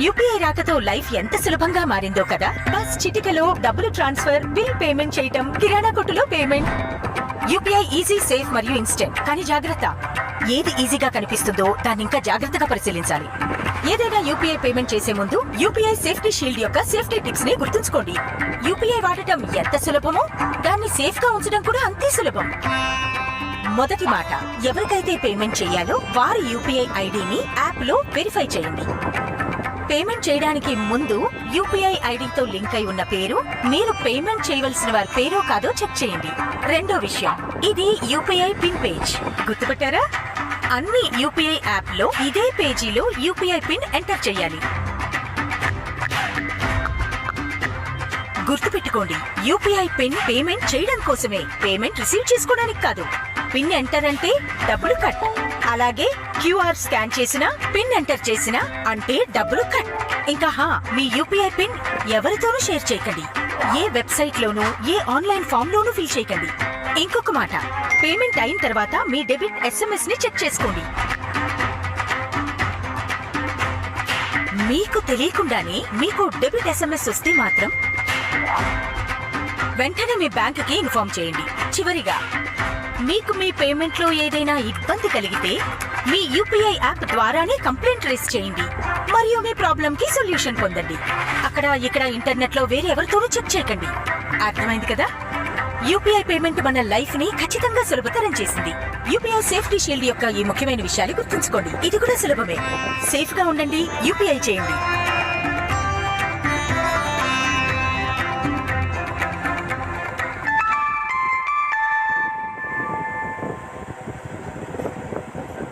UPI రాకతో life ఎంత సులభంగా మారిందో కదా. బస్ చిటికలో డబ్బులు ట్రాన్స్ఫర్, బిల్ పేమెంట్ చేయటం, కిరాణా కొట్టులో పేమెంట్. యూపీఐ ఈజీ, సేఫ్ మరియు ఇన్స్టెంట్. కానీ జాగ్రత్త, ఏది ఈజీగా కనిపిస్తుందో దాన్ని ఇంకా జాగ్రత్తగా పరిశీలించాలి. ఏదైనా యూపీఐ పేమెంట్ చేసే ముందు యూపీఐ సేఫ్టీ షీల్డ్ యొక్క సేఫ్టీ టిప్స్ ని గుర్తుంచుకోండి. యూపీఐ వాడటం ఎంత సులభమో దాన్ని సేఫ్ గా ఉంచడం కూడా అంతే సులభం. మొదటి మాట, ఎవరికైతే పేమెంట్ చేయాలో వారి యూపీఐ ఐడిని యాప్ లో వెరిఫై చేయండి. పేమెంట్ చేయడానికి ముందు యూపీఐ ఐడితో లింక్ అయి ఉన్న పేరు మీరు పేమెంట్ చేయవలసిన వారి పేరో కాదో చెక్ చేయండి. రెండో విషయం, ఇది యూపీఐ పిన్ పేజ్. గుర్తుపెట్టారా? అన్ని యూపీఐ యాప్ లో ఇదే పేజీలో యూపీఐ పిన్ ఎంటర్ చేయాలి. గుర్తుపెట్టుకోండి, యూపీఐ పిన్ పేమెంట్ చేయడం కోసమే, పేమెంట్ రిసీవ్ చేసుకోవడానికి కాదు. పిన్ ఎంటర్ అంటే డబ్బులు కట్. అలాగే క్యూఆర్ స్కాన్ చేసినా, పిన్ ఎంటర్ చేసినా అంటే డబ్బులు కట్. ఇంకా మీ యూపీఐ పిన్ ఎవరితోనూ షేర్ చేయకండి. ఏ వెబ్సైట్ లోనూ, ఏ ఆన్లైన్ ఫామ్ లోనూ ఫిల్ చేయకండి. ఇంకొక మాట, పేమెంట్ అయిన తర్వాత మీ డెబిట్ ఎస్ఎంఎస్ ని చెక్ చేసుకోండి. మీకు తెలియకుండానే మీకు డెబిట్ ఎస్ఎంఎస్ వస్తే మాత్రం వెంటనే మీ బ్యాంకుకి ఇన్ఫార్మ్ చేయండి. చివరిగా, మీకు మీ పేమెంట్ లో ఏదైనా ఇబ్బంది కలిగితే మీ యూపీఐ యాప్ ద్వారానే కంప్లైంట్ రేస్ చేయండి మరియు మీ ప్రాబ్లం కి సొల్యూషన్ పొందండి. అక్కడ ఇక్కడ ఇంటర్నెట్ లో వేరే ఎవరితోనూ చెక్ చేయకండి. అర్థమైంది కదా? యూపీఐ పేమెంట్ మన లైఫ్ ని ఖచ్చితంగా సులభతరం చేసింది. యూపీఐ సేఫ్టీ షీల్డ్ యొక్క ఈ ముఖ్యమైన విషయాలు గుర్తుంచుకోండి. ఇది కూడా సులభమే. సేఫ్ గా ఉండండి, యూపీఐ చేయండి.